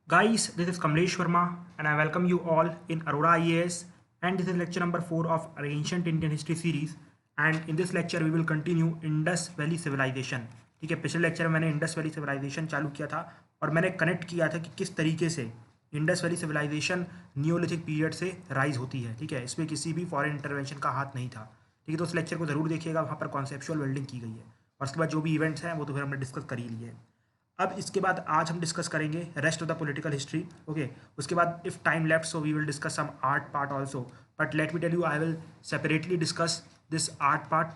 Guys, this is Kamlesh Verma and I welcome you all in Aurora IAS, and this is lecture number 4 of our Ancient Indian History series. And in this lecture we will continue Indus Valley Civilization. ठीक है, पिछले lecture में मैंने Indus valley civilisation चालू किया था और मैंने कनेक्ट किया था कि किस तरीके से Indus valley civilization neolithic period से राइज होती है। ठीक है, इसमें किसी भी फॉरेन इंटरवेंशन का हाथ नहीं था। ठीक है, तो उस लेक्चर को ज़रूर देखिएगा, वहाँ पर कॉन्सेप्चुअल बिल्डिंग की गई है और उसके बाद जो भी इवेंट्स हैं वो तो फिर हमने डिस्कस कर ही लिए हैं। अब इसके बाद आज हम डिस्कस करेंगे rest of the political history. Okay, उसके बाद if time left so we will discuss some art part also, but let me tell you I will separately discuss this art part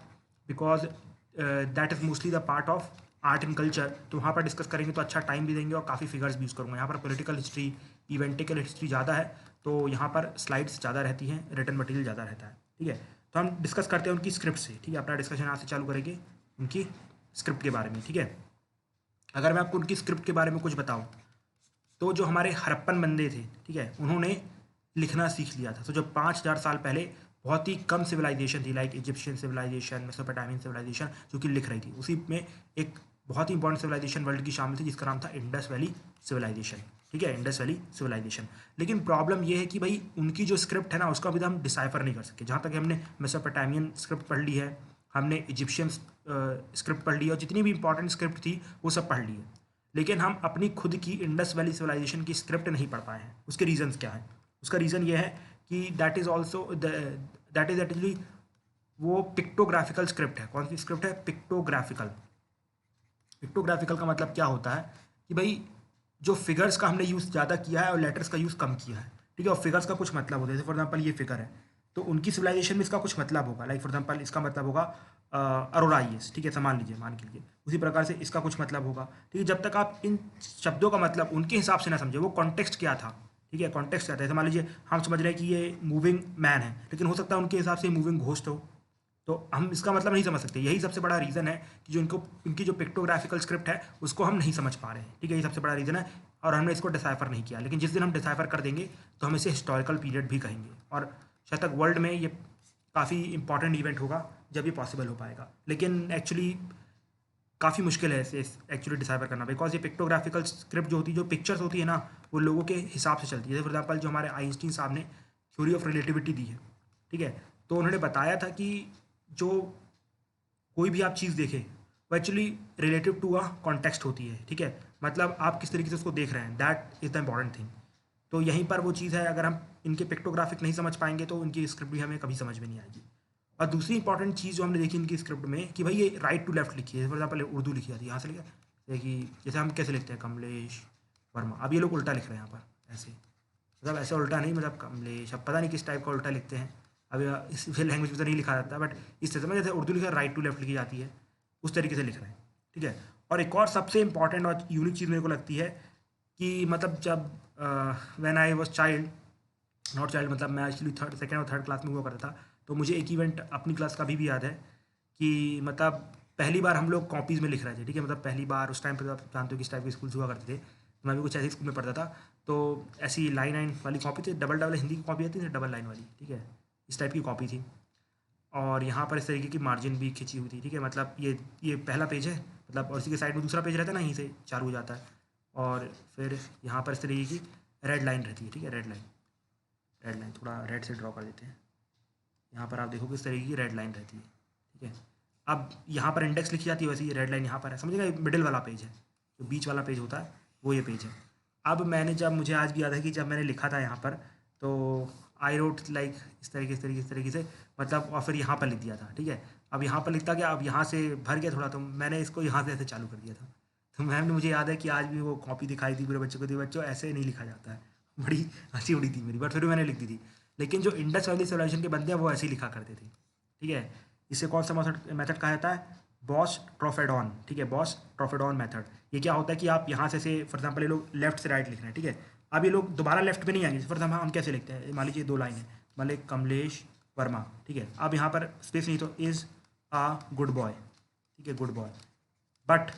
because that is mostly the part of art and culture. तो वहाँ पर discuss करेंगे तो अच्छा time भी देंगे और काफ़ी फिगर्स भी यूज़ करूँगा। यहाँ पर पॉलिटिकल हिस्ट्री इवेंटिकल हिस्ट्री ज़्यादा है तो यहाँ पर स्लाइड्स ज़्यादा रहती हैं, रिटन मटेरियल ज़्यादा रहता है। ठीक है, तो हम डिस्कस करते हैं उनकी स्क्रिप्ट से। ठीक है, अपना डिस्कशन यहाँ से चालू करेंगे उनकी स्क्रिप्ट के बारे में। ठीक है, अगर मैं आपको उनकी स्क्रिप्ट के बारे में कुछ बताऊं तो जो हमारे हड़प्पन बंदे थे, ठीक है, उन्होंने लिखना सीख लिया था। तो जब 5000 साल पहले बहुत ही कम सिविलाइजेशन थी, like Egyptian civilization, Mesopotamian civilization, जो कि लिख रही थी, उसी में एक बहुत ही इंपॉर्टेंट सिविलाइजेशन वर्ल्ड की शामिल थी जिसका नाम था इंडस वैली सिविलाइजेशन। ठीक है, इंडस वैली सिविलाइजेशन। लेकिन प्रॉब्लम यह है कि भाई उनकी जो स्क्रिप्ट है ना उसको अभी हम डिसाइफर नहीं कर सके। जहाँ तक हमने मेसोपोटामियन स्क्रिप्ट पढ़ ली है, हमने इजिप्शियन स्क्रिप्ट पढ़ ली है और जितनी भी इंपॉर्टेंट स्क्रिप्ट थी वो सब पढ़ ली है, लेकिन हम अपनी खुद की इंडस वैली सिविलाइजेशन की स्क्रिप्ट नहीं पढ़ पाए हैं। उसके रीजंस क्या है? उसका रीज़न ये है कि that is also that is actually वो पिक्टोग्राफिकल स्क्रिप्ट है। कौन सी स्क्रिप्ट है? पिक्टोग्राफिकल। पिक्टोग्राफिकल का मतलब क्या होता है कि भाई जो फिगर्स का हमने यूज़ ज़्यादा किया है और लेटर्स का यूज़ कम किया है। ठीक है, और फिगर्स का कुछ मतलब होता है। जैसे फॉर एग्जाम्पल ये फिगर है तो उनकी सिविलाइजेशन में इसका कुछ मतलब होगा। लाइक फॉर एग्जाम्पल इसका मतलब होगा अरोराइस। ठीक है, मान लीजिए, मान के लिए उसी प्रकार से इसका कुछ मतलब होगा। ठीक है, जब तक आप इन शब्दों का मतलब उनके हिसाब से ना समझे, वो कॉन्टेक्स्ट क्या था। ठीक है, कॉन्टेक्स्ट क्या था। जैसे मान लीजिए हम समझ रहे हैं कि ये मूविंग मैन है, लेकिन हो सकता है उनके हिसाब से मूविंग घोस्ट हो, तो हम इसका मतलब नहीं समझ सकते। यही सबसे बड़ा रीज़न है कि जो इनको इनकी जो पिक्टोग्राफिकल स्क्रिप्ट है उसको हम नहीं समझ पा रहे हैं। ठीक है, यही सबसे बड़ा रीज़न है और हमने इसको डिसाइफर नहीं किया। लेकिन जिस दिन हम डिसाइफर कर देंगे तो हम इसे हिस्टोरिकल पीरियड भी कहेंगे और शायद तक वर्ल्ड में ये काफ़ी इंपॉर्टेंट इवेंट होगा जब ये पॉसिबल हो पाएगा। लेकिन एक्चुअली काफ़ी मुश्किल है इसे एक्चुअली डिसाइफर करना, बिकॉज ये पिक्टोग्राफिकल स्क्रिप्ट जो होती है, जो पिक्चर्स होती है ना, वो लोगों के हिसाब से चलती है। जैसे फॉर एग्जाम्पल जो हमारे आइंस्टीन साहब ने थ्योरी ऑफ रिलेटिविटी दी है, ठीक है, तो उन्होंने बताया था कि जो कोई भी आप चीज़ देखें वो actually relative to a context होती है। ठीक है, मतलब आप किस तरीके से उसको देख रहे हैं, that is the important thing. तो यहीं पर वो चीज़ है, अगर हम इनके पिक्टोग्राफिक नहीं समझ पाएंगे तो इनकी स्क्रिप्ट भी हमें कभी समझ में नहीं आएगी। और दूसरी इंपॉर्टेंट चीज़ जो हमने देखी इनकी स्क्रिप्ट में कि भाई ये राइट टू लेफ्ट लिखी है। फॉर एग्जाम्पल उर्दू लिखी जाती है, यहाँ से लिखा जैसे कि जैसे हम कैसे लिखते हैं कमलेश वर्मा, अब ये लोग उल्टा लिख रहे हैं यहाँ पर ऐसे, मतलब ऐसे उल्टा नहीं, मतलब कमलेश, अब पता नहीं किस टाइप का उल्टा लिखते हैं। अब इस लैंग्वेज में तो नहीं लिखा जाता, बट इस तरह से जैसे उर्दू लिखा राइट टू लेफ्ट लिखी जाती है उस तरीके से लिख रहे हैं। ठीक है, और एक और सबसे इंपॉर्टेंट और यूनिक चीज़ मेरे को लगती है कि मतलब जब when I was child, not child मतलब मैं एक्चुअली थर्ड सेकेंड और थर्ड क्लास में हुआ करता था, तो मुझे एक इवेंट अपनी क्लास का अभी भी याद है कि मतलब पहली बार हम लोग कॉपीज़ में लिख रहे थे। ठीक है, मतलब पहली बार उस टाइम पर आप जानते हो किस टाइप के स्कूल्स हुआ करते थे, तो मैं भी कुछ ऐसे स्कूल में पढ़ता था। तो ऐसी लाइन लाइन वाली कॉपी थी, डबल डबल हिंदी की कॉपी आती थी, डबल लाइन वाली। ठीक है, इस टाइप की कॉपी थी और यहाँ पर इस तरीके की मार्जिन भी खिंची हुई थी। ठीक है, मतलब ये पहला पेज है, मतलब और इसी के साइड में दूसरा पेज रहता है ना, यहीं से चालू हो जाता है और फिर यहाँ पर इस तरीके की रेड लाइन रहती है। ठीक है, रेड लाइन, रेड लाइन थोड़ा रेड से ड्रॉ कर देते हैं। यहाँ पर आप देखो किस तरीके की रेड लाइन रहती है। ठीक है, अब यहाँ पर इंडेक्स लिखी जाती है, वैसे ये रेड लाइन यहाँ पर है, समझिएगा। मिडिल वाला पेज है, जो बीच वाला पेज होता है वो ये पेज है। अब मैंने जब, मुझे आज भी याद है कि जब मैंने लिखा था यहाँ पर, तो आई रोट लाइक इस तरीके से, मतलब और फिर यहाँ पर लिख दिया था। ठीक है, अब यहाँ पर लिखता गया, अब यहाँ से भर गया थोड़ा, तो मैंने इसको यहाँ से ऐसे चालू कर दिया था। तो मैम ने, मुझे याद है कि आज भी वो कॉपी दिखाई थी पूरे बच्चों को, दी बच्चों ऐसे नहीं लिखा जाता है। बड़ी हंसी उड़ी थी मेरी, बट फिर भी मैंने लिख दी थी। लेकिन जो इंडस वैली सिविलाइजेशन के बंदे हैं वो ऐसे ही लिखा करते थे। ठीक है, इसे कौन सा मेथड कहा जाता है? बॉस ट्रोफेडॉन। ठीक है, बॉस ट्रोफेडॉन मेथड। ये क्या होता है कि आप यहाँ से फॉर एग्जाम्पल ये लोग लेफ्ट से राइट लिख रहे हैं। ठीक है, अब ये लोग दोबारा लेफ्ट पे नहीं आएंगे। फॉर एग्जाम्पल हम कैसे लिखते हैं, मान लीजिए दो लाइन है, मान लीजिए कमलेश वर्मा। ठीक है, अब यहाँ पर स्पेस नहीं तो इज़ आ गुड बॉय। ठीक है, good boy, but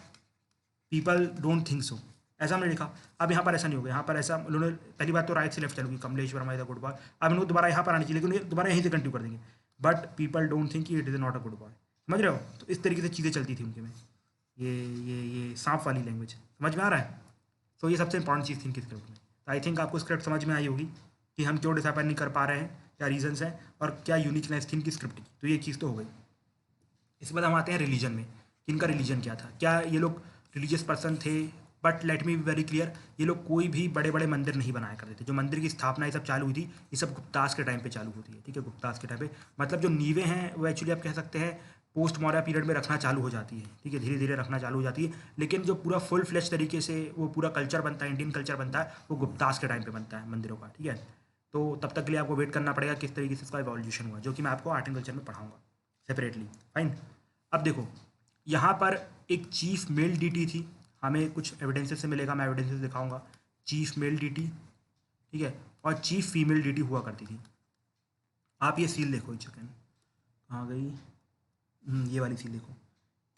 people don't think so, ऐसा हमने लिखा। अब यहाँ पर ऐसा नहीं होगा, यहाँ पर ऐसा उन्होंने पहली बात तो राइट से लेफ्ट चलूंगी, Kamlesh Verma is a good boy. अब इनको दोबारा यहाँ पर आनी चाहिए, लेकिन ये दोबारा यहीं से कंटिन्यू कर देंगे, but people don't think it is not a good boy. समझ रहे हो? तो इस तरीके से चीज़ें चलती थी उनके में। ये सांप वाली लैंग्वेज समझ में आ रहा है? सो ये सबसे इंपॉर्टेंट चीज़ थी इनकी स्क्रिप्ट में। तो आई थिंक आपको स्क्रिप्ट समझ में आई होगी कि हम क्यों डिसाइड नहीं कर पा रहे हैं, क्या रीजंस हैं और क्या यूनिकनेस थी इनकी स्क्रिप्ट की। तो ये चीज़ तो हो गई। इसके बाद हम आते हैं रिलीजन में, कि इनका रिलीजन क्या था, क्या ये लोग रिलीजियस पर्सन थे। But let me be very clear, ये लोग कोई भी बड़े बड़े मंदिर नहीं बनाया करते थे। जो मंदिर की स्थापना ये सब चालू हुई थी, ये सब गुप्तास के टाइम पे चालू होती है, ठीक है, गुप्तास के टाइम पे। मतलब जो नींवें हैं वो एक्चुअली आप कह सकते हैं पोस्ट मौर्य पीरियड में रखना चालू हो जाती है, ठीक है, धीरे धीरे रखना चालू हो जाती है। लेकिन जो पूरा फुल फ्लेश तरीके से वो पूरा कल्चर बनता है, इंडियन कल्चर बनता है, वो गुप्तास के टाइम पे बनता है मंदिरों का, ठीक है। तो तब तक के लिए आपको वेट करना पड़ेगा किस तरीके से इसका इवोल्यूशन हुआ, जो कि मैं आपको आर्ट एंड कल्चर में पढ़ाऊंगा सेपरेटली। फाइन। अब देखो यहाँ पर एक चीफ मेल डीटी थी, हमें कुछ एविडेंसेस से मिलेगा, मैं एविडेंसेस दिखाऊंगा। चीफ मेल डीटी, ठीक है, और चीफ फीमेल डीटी हुआ करती थी। आप ये सील देखो, एक सेकेंड, कहाँ गई, ये वाली सील देखो,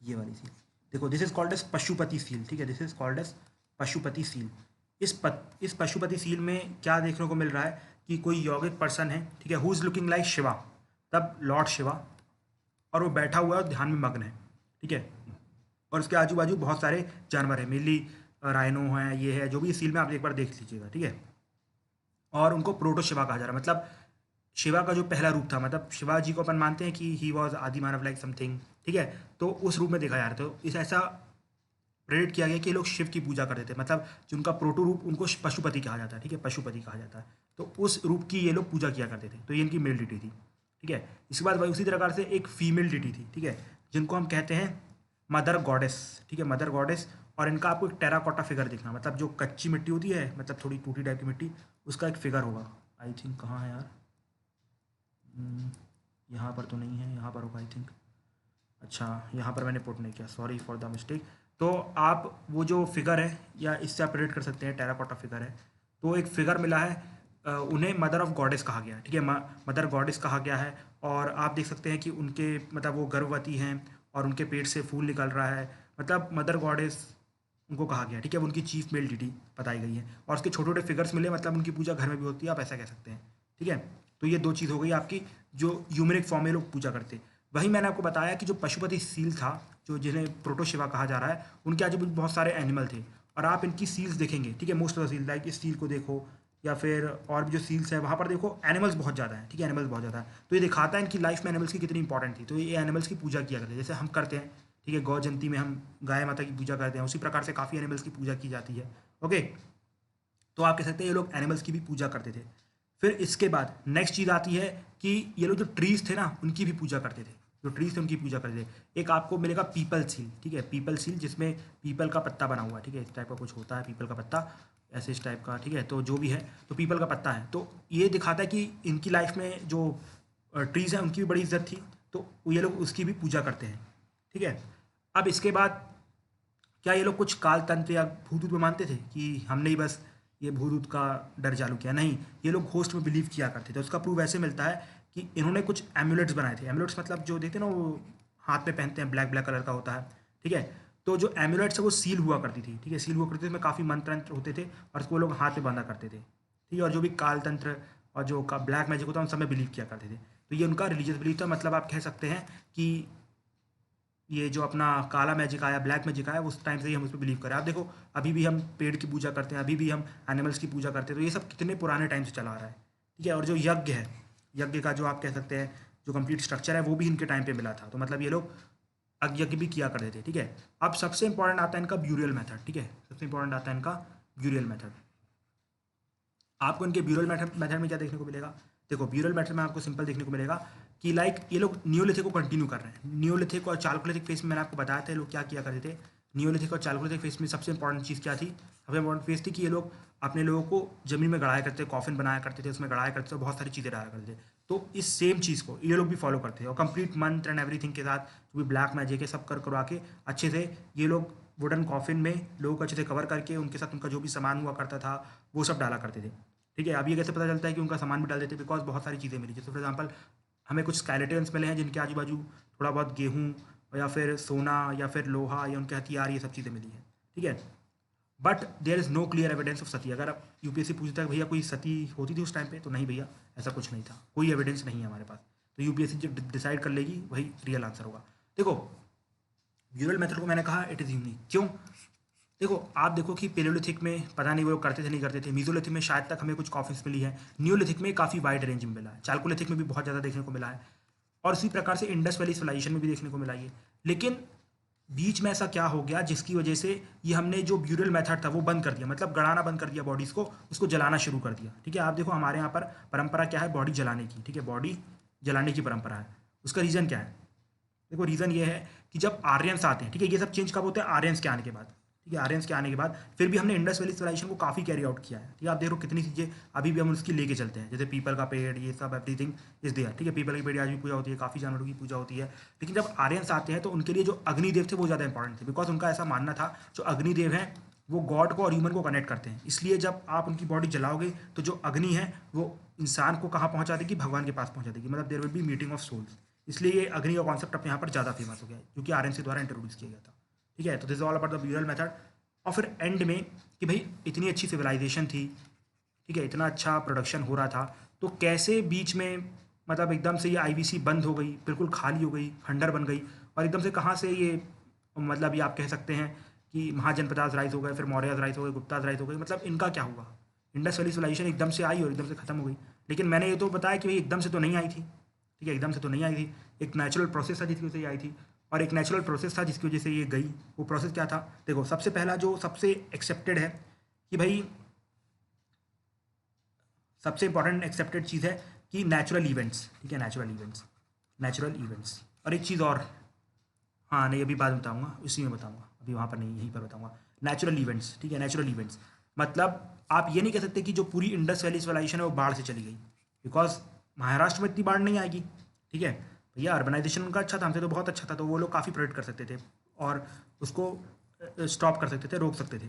ये वाली सील देखो, this is called as Pashupati seal, ठीक है, this is called as Pashupati seal. इस पशुपति सील में क्या देखने को मिल रहा है कि कोई यौगिक पर्सन है, ठीक है, who is looking like Shiva, तब लॉर्ड शिवा, और वो बैठा हुआ है और ध्यान में मग्न है, ठीक है। और उसके आजू बाजू बहुत सारे जानवर हैं, मेनली राइनो हैं, ये है, जो भी सील में आप एक बार देख लीजिएगा, ठीक है। और उनको प्रोटो शिवा कहा जा रहा है, मतलब शिवा का जो पहला रूप था, मतलब शिवाजी को अपन मानते हैं कि ही वॉज आदि मानव लाइक समथिंग, ठीक है। तो उस रूप में देखा जा रहा था। तो इस ऐसा प्रेरित किया गया कि ये लोग शिव की पूजा करते थे, मतलब जिनका प्रोटो रूप उनको पशुपति कहा जाता है, ठीक है, पशुपति कहा जाता है। तो उस रूप की ये लोग पूजा किया करते थे। तो ये इनकी मेल डिटी थी, ठीक है। इसके बाद वही उसी प्रकार से एक फीमेल डिटी थी, ठीक है, जिनको हम कहते हैं मदर गॉडेस, ठीक है, मदर गॉडेस। और इनका आपको एक टेराकोटा फिगर दिखना, मतलब जो कच्ची मिट्टी होती है, मतलब थोड़ी टूटी टाइप की मिट्टी, उसका एक फिगर होगा। आई थिंक कहाँ है यार, यहाँ पर तो नहीं है, यहाँ पर होगा आई थिंक। अच्छा, यहाँ पर मैंने पुट नहीं किया, सॉरी फॉर द मिस्टेक। तो आप वो जो फिगर है, या इससे आप रिलेट कर सकते हैं, टेराकोटा फिगर है, तो एक फिगर मिला है, उन्हें मदर ऑफ गॉडेस कहा गया है, ठीक है, मदर गॉडेस कहा गया है। और आप देख सकते हैं कि उनके मतलब वो गर्भवती हैं और उनके पेट से फूल निकल रहा है, मतलब मदर गॉडेस उनको कहा गया, ठीक है। उनकी चीफ मेल डिटी बताई गई है, और उसके छोटे छोटे फिगर्स मिले, मतलब उनकी पूजा घर में भी होती है, आप ऐसा कह सकते हैं, ठीक है। तो ये दो चीज़ हो गई आपकी, जो ह्यूमनिक फॉर्म में लोग पूजा करते हैं। वही मैंने आपको बताया कि जो पशुपति सील था, जो जिन्हें प्रोटो शिवा कहा जा रहा है, उनके आजू बाजू बहुत सारे एनिमल थे। और आप इनकी सील्स देखेंगे, ठीक है, most of the seal, like इस सील को देखो, या फिर और भी जो सील्स है वहाँ पर देखो, एनिमल्स बहुत ज़्यादा है, ठीक है, एनिमल्स बहुत ज़्यादा है। तो ये दिखाता है इनकी लाइफ में एनिमल्स की कितनी इंपॉर्टेंट थी। तो ये एनिमल्स की पूजा किया करते हैं, जैसे हम करते हैं, ठीक है, गौ जयंती में हम गाय माता की पूजा करते हैं, उसी प्रकार से काफ़ी एनिमल्स की पूजा की जाती है। ओके, तो आप कह सकते हैं ये लोग एनिमल्स की भी पूजा करते थे। फिर इसके बाद नेक्स्ट चीज़ आती है कि ये लोग जो ट्रीज थे ना, उनकी भी पूजा करते थे, जो ट्रीज थे उनकी पूजा करते थे। एक आपको मिलेगा पीपल सील, ठीक है, पीपल सील, जिसमें पीपल का पत्ता बना हुआ है, ठीक है, इस टाइप का कुछ होता है पीपल का पत्ता, ऐसे इस टाइप का, ठीक है। तो जो भी है, तो पीपल का पत्ता है। तो ये दिखाता है कि इनकी लाइफ में जो ट्रीज हैं उनकी भी बड़ी इज्जत थी, तो ये लोग उसकी भी पूजा करते हैं, ठीक है। अब इसके बाद क्या ये लोग कुछ काल तंत्र या भूत ऊत में मानते थे कि हमने ही बस ये भूत ऊत का डर चालू किया? नहीं, ये लोग घोस्ट में बिलीव किया करते थे। उसका प्रूफ ऐसे मिलता है कि इन्होंने कुछ एम्यूलेट्स बनाए थे। एम्यूलेट्स मतलब जो देखते हैं ना, वो हाथ में पहनते हैं, ब्लैक ब्लैक कलर का होता है, ठीक है। तो जो एम्यूलेट्स है वो सील हुआ करती थी, ठीक है, सील हुआ करती थी, उसमें काफ़ी मंत्र तंत्र होते थे, और उसको वो लोग हाथ में बांधा करते थे, ठीक है। और जो भी काल तंत्र और जो का ब्लैक मैजिक होता है, उन सब में बिलीव किया करते थे। तो ये उनका रिलीजियस बिलीव था। मतलब आप कह सकते हैं कि ये जो अपना काला मैजिक आया, ब्लैक मैजिक आया, उस टाइम से ही हम उस पर बिलीव करें। आप देखो, अभी भी हम पेड़ की पूजा करते हैं, अभी भी हम एनिमल्स की पूजा करते हैं। तो ये सब कितने पुराने टाइम से चला आ रहा है, ठीक है। और जो यज्ञ है, यज्ञ का जो आप कह सकते हैं जो कंप्लीट स्ट्रक्चर है, वो भी इनके टाइम पे मिला था। तो मतलब ये लोग यज्ञ भी किया करते थे, ठीक है। अब सबसे इंपॉर्टेंट आता है इनका ब्यूरियल मेथड, ठीक है, सबसे इंपॉर्टेंट आता है इनका ब्यूरियल मेथड। आपको इनके ब्यूरल मेथड में क्या देखने को मिलेगा? देखो, ब्यूरल मेथड में आपको सिंपल देखने को मिलेगा कि लाइक ये लोग नियोलिथिक को कंटिन्यू कर रहे हैं। नियोलिथिक और चालकोलिथिक फेस में मैंने आपको बताया था ये लोग क्या किया करते थे। नियोलिथिक और चालकोलिथिक फेस में सबसे इंपॉर्टेंट चीज़ क्या थी? सबसे इंपॉर्टेंट फेस थी कि ये लोग अपने लोगों को जमीन में गड़ाया करते थे, कॉफिन बनाया करते थे, उसमें गड़ाया करते थे, बहुत सारी चीज़ें डाला करते थे। तो इस सेम चीज़ को ये लोग भी फॉलो करते थे, और कंप्लीट मंत्र एंड एवरीथिंग के साथ जो भी ब्लैक मैजिक है सब करवा के अच्छे से ये लोग वुडन कॉफिन में लोगों को अच्छे से कवर करके उनके साथ उनका जो भी सामान हुआ करता था वो सब डाला करते थे, ठीक है। अब ये कैसे पता चलता है कि उनका सामान भी डाल देते? बिकॉज बहुत सारी चीज़ें मिली, जैसे फॉर एग्जांपल हमें कुछ स्केलेटन्स मिले हैं जिनके आजू बाजू थोड़ा बहुत गेहूँ या फिर सोना या फिर लोहा या उनके हथियार, ये सब चीज़ें मिली हैं, ठीक है। But there is no clear evidence of sati. अगर आप यूपीएससी पूछता है भैया कोई सती होती थी उस टाइम पे, तो नहीं भैया, ऐसा कुछ नहीं था, कोई एविडेंस नहीं है हमारे पास। तो यूपीएससी जो डिसाइड कर लेगी वही रियल आंसर होगा। देखो, ब्यूरल मेथड को मैंने कहा इट इज़ यूनिक, क्यों? देखो आप देखो कि पेलोलिथिक में पता नहीं वो लोग करते थे नहीं करते थे, मीजोलिथिक में शायद तक हमें कुछ कॉफिन्स मिली है, नियोलिथिक में काफ़ी वाइड रेंज में मिला है, चालकोलिथिक में भी बहुत ज़्यादा देखने को मिला है, और उसी प्रकार से इंडस वैली सिविलाइजेशन में भी देखने को मिला है। लेकिन बीच में ऐसा क्या हो गया जिसकी वजह से ये हमने जो ब्यूरल मेथड था वो बंद कर दिया, मतलब गड़ाना बंद कर दिया बॉडीज़ को, उसको जलाना शुरू कर दिया। ठीक है, आप देखो हमारे यहाँ पर परंपरा क्या है, बॉडी जलाने की। ठीक है, बॉडी जलाने की परंपरा है। उसका रीज़न क्या है? देखो रीज़न ये है कि जब आर्यंस आते हैं, ठीक है, ये सब चेंज कब होते हैं? आर्यंस के आने के बाद। ठीक है, आर्यंस के आने के बाद फिर भी हमने इंडस वैली सिविलाइजेशन को काफ़ी कैरी आउट किया है। ठीक है, आप देखो कितनी चीज़ें अभी भी हम उसकी लेके चलते हैं, जैसे पीपल का पेड़, ये सब एवरीथिंग इज देयर। ठीक है, पीपल की पेड़ आज भी पूजा होती है, काफ़ी जानवरों की पूजा होती है। लेकिन जब आर्यंस आते हैं तो उनके लिए जो अग्निदेव थे वो ज़्यादा इंपॉर्टेंट थे, बिकॉज उनका ऐसा मानना था जो अग्निदेव हैं वो गॉड को और ह्यूमन को कनेक्ट करते हैं। इसलिए जब आप उनकी बॉडी जलाओगे तो जो अग्नि है वो इंसान को कहाँ पहुँचा देगी? भगवान के पास पहुँचा देगी, मतलब there will be meeting of souls. इसलिए ये अग्नि का कॉन्सेप्ट अपने यहाँ पर ज़्यादा फेमस हो गया है, जो कि आरएनसी द्वारा इंट्रोड्यूस किया गया था। ठीक है, तो this is all about the burial method. और फिर एंड में कि भाई इतनी अच्छी सिविलाइजेशन थी, ठीक है, इतना अच्छा प्रोडक्शन हो रहा था, तो कैसे बीच में मतलब एकदम से ये आईबीसी बंद हो गई, बिल्कुल खाली हो गई, खंडर बन गई, और एकदम से कहाँ से ये, मतलब ये आप कह सकते हैं कि महाजनपदास राइज हो गए, फिर मौर्याज राइज हो गए, गुप्ताज राइज हो गए, मतलब इनका क्या हुआ? इंडस वैली सिविलाइजेशन एकदम से आई और एकदम से खत्म हो गई। लेकिन मैंने ये तो बताया कि भाई एकदम से तो नहीं आई थी। ठीक है, एकदम से तो नहीं आई थी, एक नेचुरल प्रोसेस था जिसकी वजह से ये आई थी, और एक नेचुरल प्रोसेस था जिसकी वजह से ये गई। वो प्रोसेस क्या था? देखो सबसे पहला जो सबसे एक्सेप्टेड है कि भाई सबसे इंपॉर्टेंट एक्सेप्टेड चीज़ है कि नेचुरल इवेंट्स। ठीक है, नेचुरल इवेंट्स, नेचुरल इवेंट्स। और एक चीज़ और, हाँ नहीं अभी बाद में बताऊँगा, इसी में बताऊँगा, अभी वहाँ पर नहीं, यहीं पर बताऊँगा। नेचुरल इवेंट्स, ठीक है, नेचुरल इवेंट्स मतलब आप ये नहीं कह सकते कि जो पूरी इंडस वैली सिविलाइजेशन है वो बाढ़ से चली गई, बिकॉज महाराष्ट्र में इतनी बाढ़ नहीं आएगी। ठीक है भैया, अर्बनाइजेशन उनका अच्छा था, हमसे तो बहुत अच्छा था, तो वो लोग काफ़ी प्रोटेक्ट कर सकते थे और उसको स्टॉप कर सकते थे, रोक सकते थे।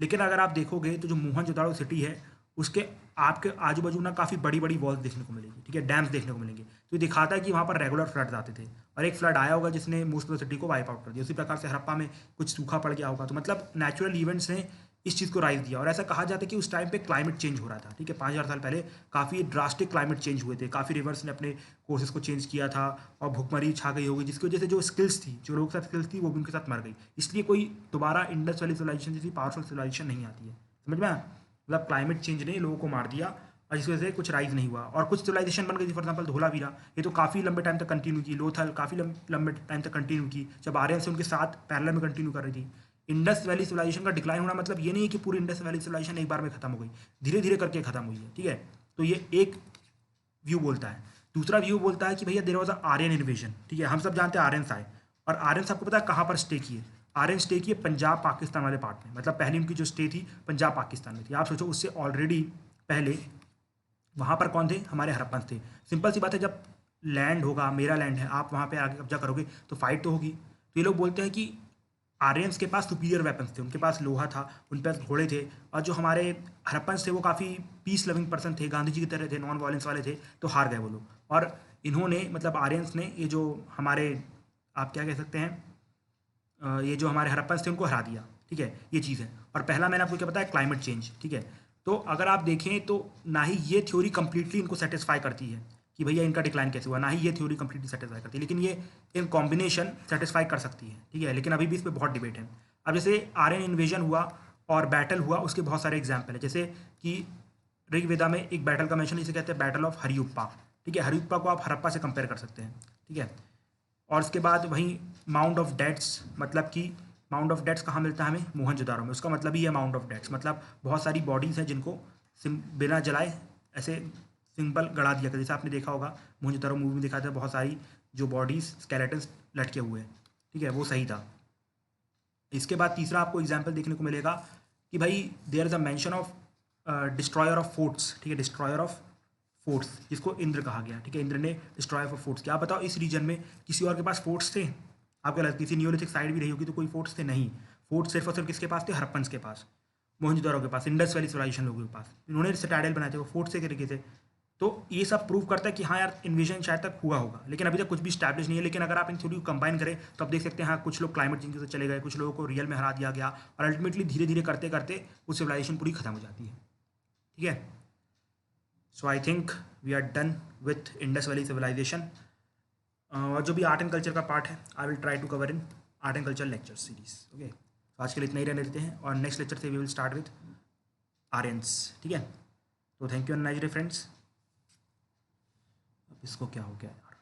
लेकिन अगर आप देखोगे तो जो मोहनजोदाड़ो सिटी है उसके आपके आजू बाजू ना काफ़ी बड़ी बड़ी वॉल्स देखने को मिलेगी। ठीक है, डैम्स देखने को मिलेंगे, तो ये दिखाता है कि वहाँ पर रेगुलर फ्लड्स आते थे, और एक फ्लड आया होगा जिसने मोस्ट ऑफ द सिटी को वाइप आउट कर दिया। उसी प्रकार से हड़प्पा में कुछ सूखा पड़ गया होगा, तो मतलब नेचुरल इवेंट्स ने इस चीज़ को राइज दिया। और ऐसा कहा जाता है कि उस टाइम पे क्लाइमेट चेंज हो रहा था। ठीक है, 5000 साल पहले काफ़ी ड्रास्टिक क्लाइमेट चेंज हुए थे, काफ़ी रिवर्स ने अपने कोर्सेज को चेंज किया था, और भुखमरी छा गई होगी, जिसकी वजह से जो स्किल्स थी, जो लोगों के साथ स्किल्स थी, वो भी उनके साथ मर गई। इसलिए कोई दोबारा इंडस वैली सिविलाइजेशन जैसी पावरफुल सिविलाइजेशन नहीं आती है, समझ में आया? मतलब क्लाइमेट चेंज ने लोगों को मार दिया और इस वजह से कुछ राइज नहीं हुआ, और कुछ सिविलाइजेशन बन गई थी। फॉर एग्जाम्पल धोलावीरा, ये तो काफ़ी लंबे टाइम तक कंटिन्यू की। लोथल काफ़ी लंबे टाइम तक कंटिन्यू की, जब आर्यन से उनके साथ पैरेलल में कंटिन्यू कर रही थी। इंडस वैली सिविलाइजेशन का डिक्लाइन होना मतलब ये नहीं है कि पूरी इंडस वैली सिविलाइजेशन एक बार में खत्म हो गई, धीरे धीरे करके खत्म हुई है। ठीक है, तो ये एक व्यू बोलता है। दूसरा व्यू बोलता है कि भैया there was a Aryan invasion. ठीक है, हम सब जानते हैं आर्यंस आए, और आर्यंस आपको पता है कहाँ पर स्टे किए? आर्यन स्टे किए पंजाब पाकिस्तान वाले पार्ट में, मतलब पहली उनकी जो स्टे थी पंजाब पाकिस्तान में थी। आप सोचो उससे ऑलरेडी पहले वहाँ पर कौन थे? हमारे हड़प्पन थे। सिंपल सी बात है, जब लैंड होगा, मेरा लैंड है, आप वहाँ पे आगे कब्जा करोगे तो फाइट तो होगी। तो ये लोग बोलते हैं कि आर्यंस के पास सुपीरियर वेपन्स थे, उनके पास लोहा था, उन पास घोड़े थे, और जो हमारे हड़प्पन्स थे वो काफ़ी पीस लविंग पर्सन थे, गांधी जी की तरह थे, नॉन वायलेंस वाले थे, तो हार गए वो लोग। और इन्होंने मतलब आर्यंस ने ये जो हमारे, आप क्या कह सकते हैं, ये जो हमारे हड़प्पन्स थे उनको हरा दिया। ठीक है, ये चीज़ है। और पहला मैंने आपको क्या बताया? Climate change. ठीक है, तो अगर आप देखें तो ना ही ये थ्योरी कंप्लीटली इनको सेटिस्फाई करती है कि भैया इनका डिक्लाइन कैसे हुआ, ना ही ये थ्योरी कंप्लीटली सेटिस्फाई करती है, लेकिन ये इन कॉम्बिनेशन सेटिस्फाई कर सकती है। ठीक है, लेकिन अभी भी इस पर बहुत डिबेट है। अब जैसे आर्यन इन्वेजन हुआ और बैटल हुआ, उसके बहुत सारे एग्जाम्पल है, जैसे कि ऋग्वेदा में एक बैटल का मेंशन, जिसे कहते हैं बैटल ऑफ हरियुप्पा। ठीक है, हरियुप्पा को आप हड़प्पा से कंपेयर कर सकते हैं। ठीक है, और उसके बाद वहीं माउंट ऑफ डेट्स, मतलब कि माउंट ऑफ डेट्स कहाँ मिलता है हमें? मोहनजोदारो में। उसका मतलब ही है माउंट ऑफ डेट्स, मतलब बहुत सारी बॉडीज़ हैं जिनको बिना जलाए ऐसे सिंपल गड़ा दिया था। जैसे आपने देखा होगा मोहनजोदारो मूवी में दिखाते हैं, बहुत सारी जो बॉडीज स्केलेटन्स लटके हुए हैं। ठीक है, वो सही था। इसके बाद तीसरा आपको एग्जाम्पल देखने को मिलेगा कि भाई there is a mention of destroyer of forts. ठीक है, डिस्ट्रॉयर ऑफ फोर्ट्स, जिसको इंद्र कहा गया। ठीक है, इंद्र ने डिस्ट्रॉय ऑफ फोर्ट्स। क्या बताओ इस रीजन में किसी और के पास फोर्ट्स थे? आपको लगता है किसी नियोलिथिक साइड भी रही होगी तो कोई फोर्ट्स थे? नहीं, फोर्ट्स सिर्फ और सिर्फ किसके पास थे? हड़प्पन्स के पास, मोहनजोदारो के पास, इंडस वैली सिविलाइजेशन लोगों के पास। इन्होंने सिटाडेल बनाए थे, वो फोर्ट से तरीके से। तो ये सब प्रूव करता है कि हाँ यार इन्वेजन शायद तक हुआ होगा, लेकिन अभी तक कुछ भी स्टैब्लिश नहीं है। लेकिन अगर आप इन थ्योरी को कंबाइन करें तो आप देख सकते हैं हाँ कुछ लोग क्लाइमेट चेंज से चले गए, कुछ लोगों को रियल में हरा दिया गया, और अल्टीमेटली धीरे धीरे करते करते वो सिविलाइजेशन पूरी खत्म हो जाती है। ठीक है, so I think we are done with Indus valley civilisation. और जो भी आर्ट एंड कल्चर का पार्ट है I will try to cover in art and culture lecture series. Okay, तो आज के लिए इतना ही रहने देते हैं और नेक्स्ट लेक्चर से we will start with Aryans, ठीक है। तो thank you and nice day friends. अब इसको क्या हो गया यार।